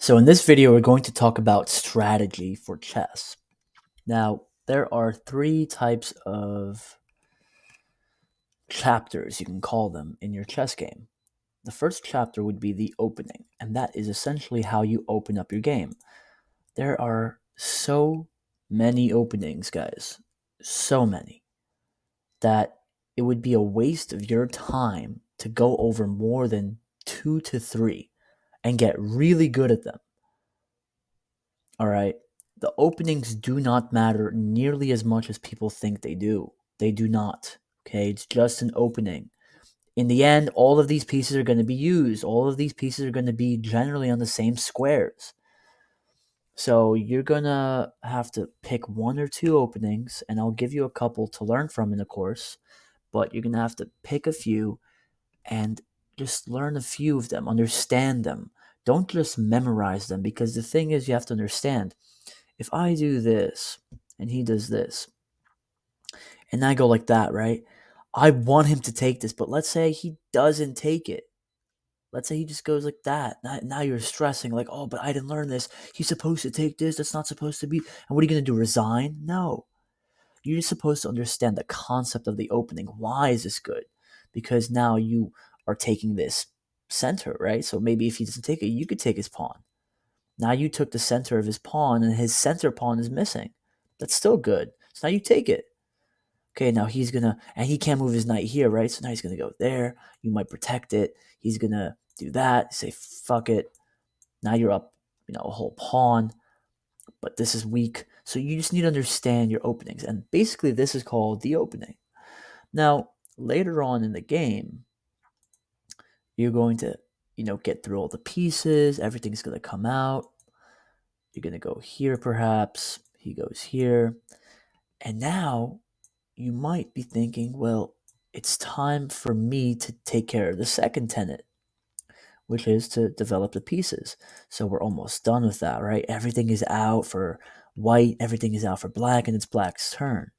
So in this video, we're going to talk about strategy for chess. Now, there are three types of chapters, you can call them, in your chess game. The first chapter would be the opening, and that is essentially how you open up your game. There are so many openings, guys, so many, that it would be a waste of your time to go over more than 2 to 3 and get really good at them. All right. The openings do not matter nearly as much as people think they do. They do not. Okay. It's just an opening. In the end, all of these pieces are going to be used. All of these pieces are going to be generally on the same squares. So you're going to have to pick one or two openings, and I'll give you a couple to learn from in the course. But you're going to have to pick a few and just learn a few of them, understand them. Don't just memorize them, because the thing is, you have to understand if I do this and he does this and I go like that, right? I want him to take this, but let's say he doesn't take it. Let's say he just goes like that. Now you're stressing, like, oh, but I didn't learn this. He's supposed to take this. That's not supposed to be. And what are you going to do? Resign? No. You're just supposed to understand the concept of the opening. Why is this good? Because now you are taking this center, right? So maybe if he doesn't take it, you could take his pawn. Now you took the center of his pawn, and his center pawn is missing. That's still good. So now you take it. Okay, now he's gonna, and he can't move his knight here, right? So now he's gonna go there. You might protect it. He's gonna do that. Say fuck it. Now you're up, a whole pawn. But this is weak. So you just need to understand your openings, and basically this is called the opening. Now later on in the game, you're going to, get through all the pieces. Everything's gonna come out. You're going to go here, perhaps. He goes here. And now you might be thinking, well, it's time for me to take care of the second tenet, which is to develop the pieces. So we're almost done with that, right? Everything is out for white, everything is out for black, and it's black's turn.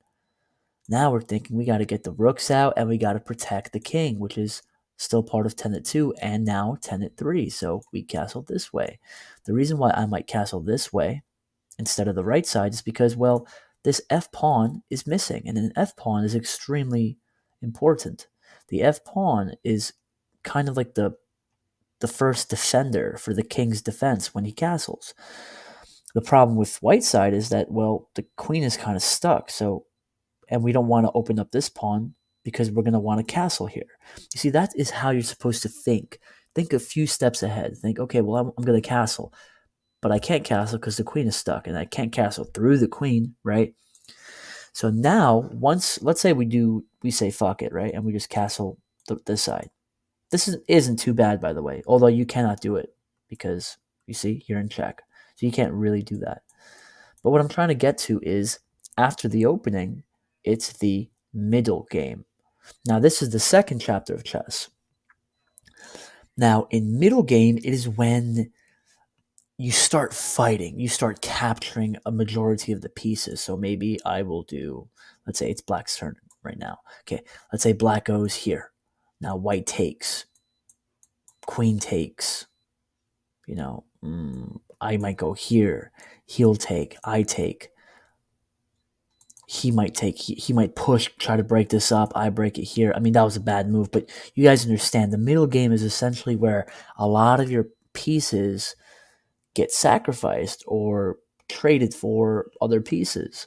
Now we're thinking we got to get the rooks out and we got to protect the king, which is still part of tenet 2 and now tenet 3. So we castle this way. The reason why I might castle this way instead of the right side is because, well, this f pawn is missing, and an f pawn is extremely important. The f pawn is kind of like the first defender for the king's defense when he castles. The problem with white side is that, well, the queen is kind of stuck, and we don't want to open up this pawn because we're going to want a castle here. You see, that is how you're supposed to think. Think a few steps ahead. Think, okay, well, I'm going to castle, but I can't castle because the queen is stuck, and I can't castle through the queen, right? So now, let's say we say fuck it, right, and we just castle this side. This isn't too bad, by the way, although you cannot do it because you see you're in check, so you can't really do that. But what I'm trying to get to is after the opening, it's the middle game. Now this is the second chapter of chess. Now in middle game, it is when you start fighting, you start capturing a majority of the pieces. So maybe I will do, let's say it's black's turn right now. Okay, let's say black goes here. Now white takes, queen takes, I might go here. He'll take, I take. He might take, he might push, try to break this up. I break it here. I mean, that was a bad move, but you guys understand the middle game is essentially where a lot of your pieces get sacrificed or traded for other pieces.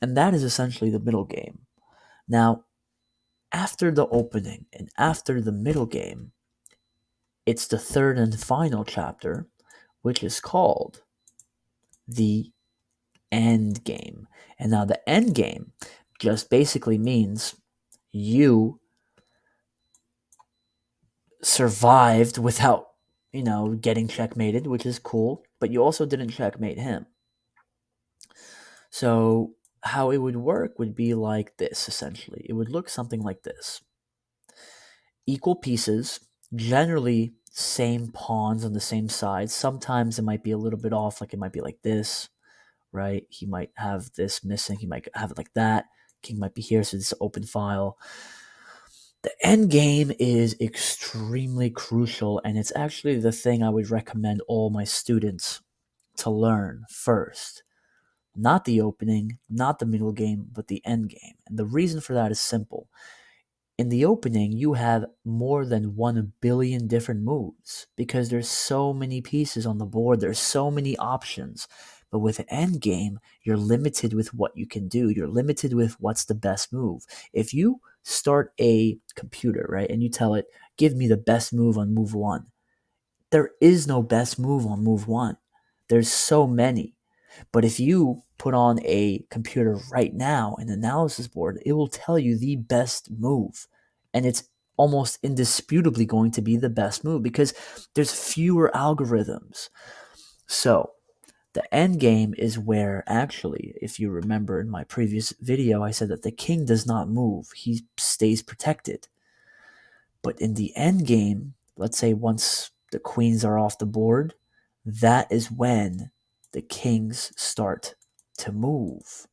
And that is essentially the middle game. Now, after the opening and after the middle game, it's the third and final chapter, which is called the end game. And now the end game just basically means you survived without, getting checkmated, which is cool, but you also didn't checkmate him. So how it would work would be like this, essentially. It would look something like this. Equal pieces, generally same pawns on the same side. Sometimes it might be a little bit off, like it might be like this, right? He might have this missing. He might have it like that. King might be here, so this is open file. The end game is extremely crucial, and it's actually the thing I would recommend all my students to learn first. Not the opening, not the middle game, but the end game. And the reason for that is simple. In the opening, you have more than 1 billion different moves because there's so many pieces on the board, there's so many options. But with an end game, you're limited with what you can do. You're limited with what's the best move. If you start a computer, right, and you tell it, give me the best move on move one, there is no best move on move one. There's so many. But if you put on a computer right now, an analysis board, it will tell you the best move. And it's almost indisputably going to be the best move because there's fewer algorithms. So the end game is where actually, if you remember in my previous video, I said that the king does not move. He stays protected. But in the end game, let's say once the queens are off the board, that is when the kings start to move.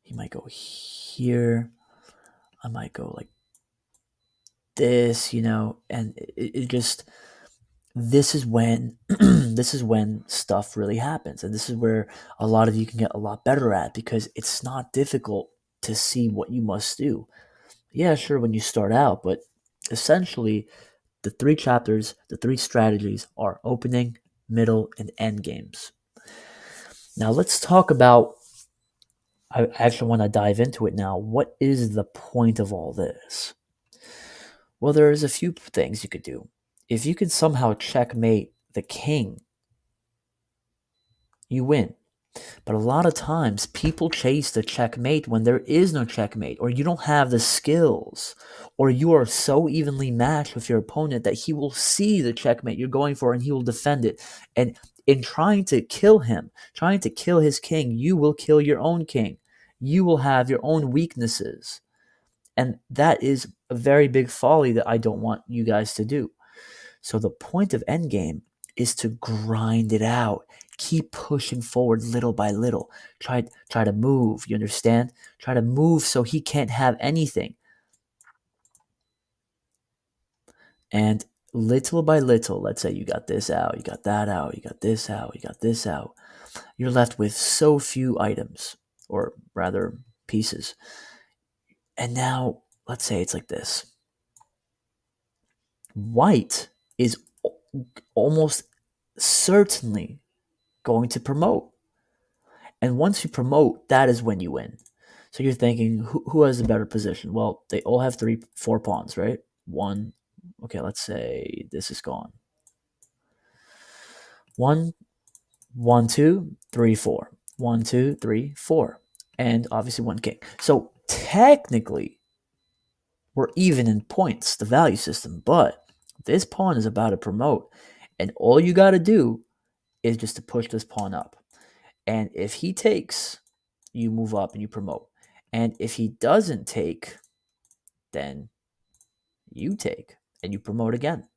He might go here. I might go like this, and it just this is when this is when stuff really happens, and this is where a lot of you can get a lot better at because it's not difficult to see what you must do. Yeah, sure, when you start out, but essentially the three chapters, the three strategies are opening, middle, and end games. Now let's talk about, I actually want to dive into it now. What is the point of all this? Well, there's a few things you could do. If you could somehow checkmate the king, you win. But a lot of times people chase the checkmate when there is no checkmate, or you don't have the skills, or you are so evenly matched with your opponent that he will see the checkmate you're going for and he will defend it. And in trying to kill him, trying to kill his king, you will kill your own king. You will have your own weaknesses. And that is a very big folly that I don't want you guys to do. So the point of Endgame is to grind it out. Keep pushing forward little by little. Try to move, you understand? Try to move so he can't have anything. And little by little, let's say you got this out, you got that out, you got this out, you got this out. You're left with so few items, or rather pieces. And now, let's say it's like this. White is almost certainly going to promote. And once you promote, that is when you win. So you're thinking, who has a better position? Well, they all have 4 pawns, right? One, okay, let's say this is gone. One, one, two, three, four. 1, 2, 3, 4. And obviously one king. So technically, we're even in points, the value system, but this pawn is about to promote. And all you got to do is just to push this pawn up. And if he takes, you move up and you promote. And if he doesn't take, then you take and you promote again.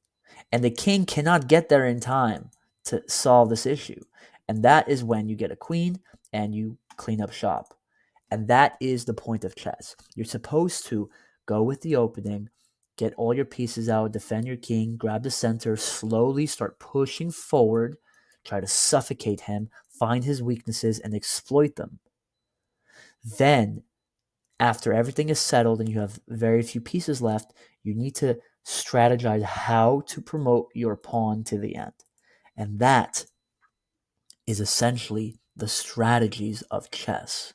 And the king cannot get there in time to solve this issue. And that is when you get a queen and you clean up shop. And that is the point of chess. You're supposed to go with the opening, get all your pieces out, defend your king, grab the center, slowly start pushing forward, try to suffocate him, find his weaknesses, and exploit them. Then, after everything is settled and you have very few pieces left, you need to strategize how to promote your pawn to the end. And that is essentially the strategies of chess.